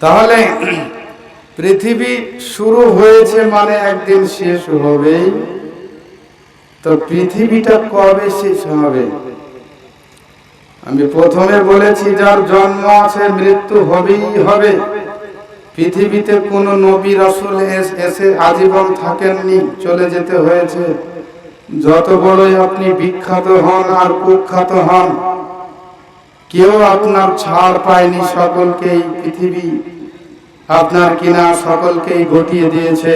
তাহলে পৃথিবী শুরু হয়েছে মানে একদিন শেষ হবেই। তো পৃথিবীটা কবে শেষ হবে? আমি প্রথমে বলেছি যার জন্ম আছে মৃত্যু হবেই হবে। পৃথিবীতে কোনো নবী রাসূল এসে আজীবন থাকেননি, চলে যেতে হয়েছে। যত বড়ই আপনি বিখ্যাত হন আর কুখ্যাত হন, কেউ আপনার ছাড় পায়নি। সকলকেই পৃথিবী আপনার কিনা সকলকেই ঘটিয়ে দিয়েছে,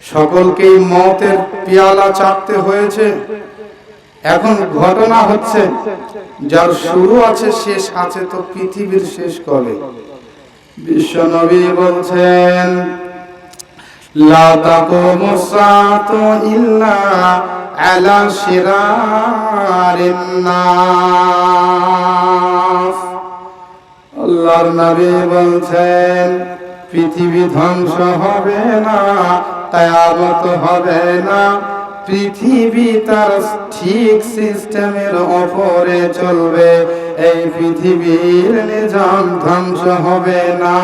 সকলকেই মওতের পেয়ালা চাপতে হয়েছে। এখন ঘটনা হচ্ছে যার শুরু আছে শেষ আছে, তো পৃথিবীর শেষ কবে? বিশ্বনবী বলছেন লা তাকুমুস সাআতু ইল্লা আলা শিরারিন নাস। আল্লাহর নবী বলছেন পৃথিবী ধ্বংস হবে না, কিয়ামত হবে না, পৃথিবী তার ঠিক সিস্টেমের উপরে চলবে। এই পৃথিবীর নিজাম ধ্বংস হবে না।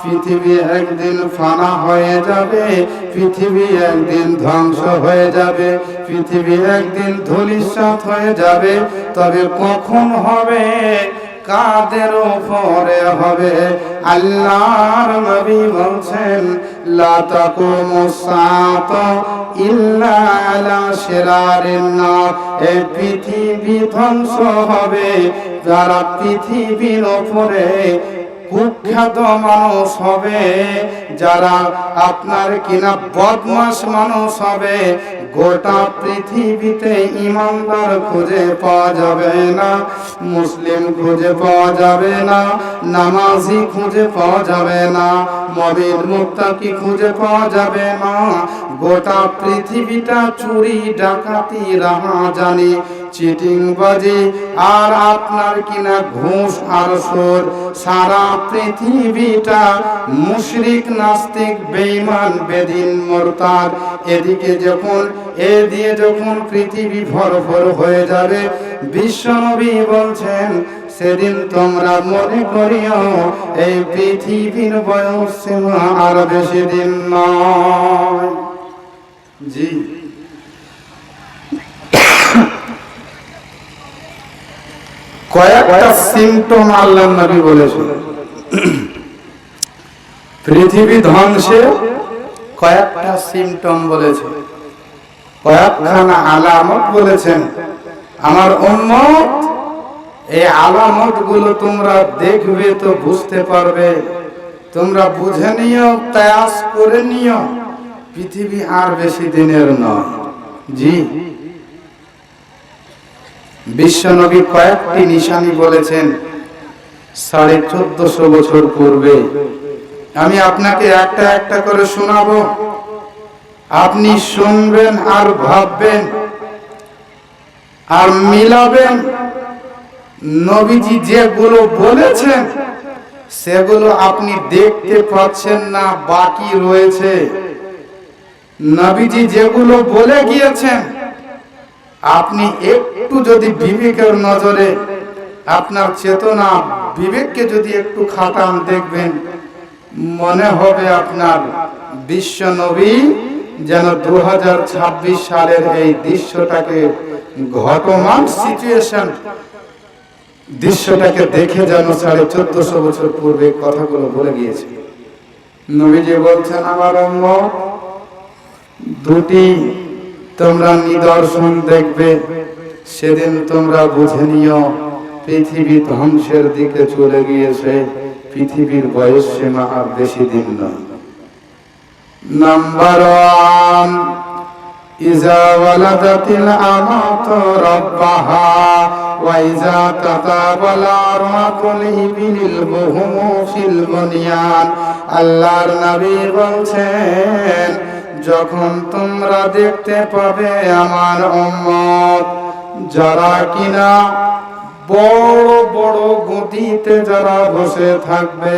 পৃথিবী একদিন ফানা হয়ে যাবে, পৃথিবী একদিন ধ্বংস হয়ে যাবে, পৃথিবী একদিন ধূলিসাৎ হয়ে যাবে। তবে কখন হবে, কাদের উপরে হবে? আল্লাহর নবী বলছেন লা তাকুমুস সাআতু ইল্লা আলা শিরারিন নাস। এই পৃথিবী ধ্বংস হবে যারা পৃথিবীর উপরে কুখ্যাত মানুষ হবে, যারা আপনার কিনা বদমাশ মানুষ হবে। গোটা পৃথিবীতে ইমানদার খুঁজে পাওয়া যাবে না, মুসলিম খুঁজে পাওয়া যাবে না, নামাজি খুঁজে পাওয়া যাবে না, মুমিন মুত্তাকি খুঁজে পাওয়া যাবে না। গোটা পৃথিবীটা চুরি ডাকাতি রাহাজানি চিটিংবাজি আর আপনার কিনা ঘুষ আর সুদ, সারা পৃথিবীটা মুশরিক নাস্তিক বেঈমান বেদিন মুরতাদ। এদিকে যখন এ দিয়ে যখন পৃথিবী ভরপুর হয়ে যাবে, বিশ্বনবী বলছেন সেদিন তোমরা মনে করিও এই পৃথিবীর বয়স সীমা আর বেশি দিন নয়। জি, কয়েকটা সিম্পটম আল্লাহর নবী বলেছেন। পৃথিবী ধ্বংসে কয়েকটা সিম্পটম বলেছেন, কয়েকখানা আলামত বলেছেন। আমার উম্মত এই আলামত গুলো তোমরা দেখবে তো বুঝতে পারবে। তোমরা বুঝে নিও, কিয়াস করে নিও, পৃথিবী আর বেশি দিনের নয়। জি, বিশ্বনবী কয়েকটি নিশানি বলেছেন 1450 বছর পূর্বে। আমি আপনাকে একটা একটা করে শোনাবো, আপনি শুনবেন আর ভাববেন আর মিলাবেন। নবীজি যেগুলো বলেছেন সেগুলো আপনি দেখতে পাচ্ছেন না, বাকি রয়েছে। নবীজি যেগুলো বলে গিয়েছেন আপনি একটু যদি বিবেকের নজরে আপনার চেতনা বিবেককে যদি একটু খাটান, দেখবেন মনে হবে আপনার বিশ্ব নবী যেন 2026 সালের এই দৃশ্যটাকে, ঘটমান সিচুয়েশন দৃশ্যটাকে দেখে যেন 1450 বছর পূর্বে কথাগুলো বলে গিয়েছে। নবীজি বলছেন আমার উম্মত দুটি তোমরা নিদর্শন দেখবে, সেদিন তোমরা বুঝে নিও পৃথিবী ধ্বংসের দিকে চলে গিয়েছে, পৃথিবীর বয়স সীমা আর বেশি দিন নয়। নাম্বার 1, ইজা ওয়ালাদাতিল আমাতু রাব্বাহা ওয়া ইজা তাতাবালা রাতুল ইবিলিল বুহুমু ফিল বুনিয়ান। আল্লাহর নবী বলছেন যখন তোমরা দেখতে পাবে আমার উম্মত যারা কিনা বড় বড় গদিতে যারা বসে থাকবে,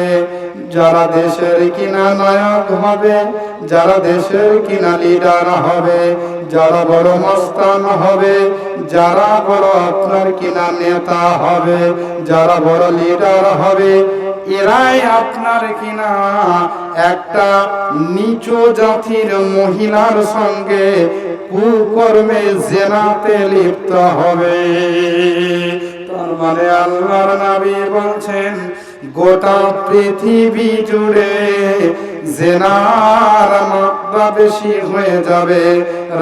যারা দেশের কিনা নায়ক হবে, যারা দেশের কিনা লিডার হবে, যারা বড় মস্তান হবে, যারা বড় আপনার কিনা নেতা হবে, যারা বড় লিডার হবে, এরাই আপনার কিনা একটা নিচু জাতির মহিলার সঙ্গে কুকর্মে জেনাতে লিপ্ত হবে। তার মানে আল্লাহর নবী বলছেন গোটা পৃথিবী জুড়ে জেনার মাত্রা বেশি হয়ে যাবে।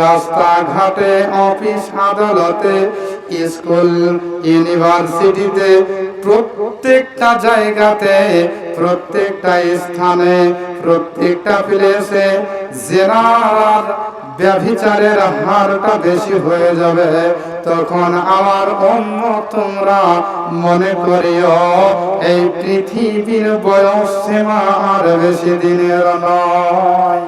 রাস্তাঘাটে, অফিস আদালতে, স্কুল, ইউনিভার্সিটিতে, প্রত্যেকটা জায়গাতে, প্রত্যেকটা স্থানে, প্রত্যেকটা প্লেসে জেনার ব্যভিচারের হারটা বেশি হয়ে যাবে। তখন আমার উম্মত তোমরা মনে করিও এই পৃথিবীর বয়স সীমা আর বেশি দিনের নয়।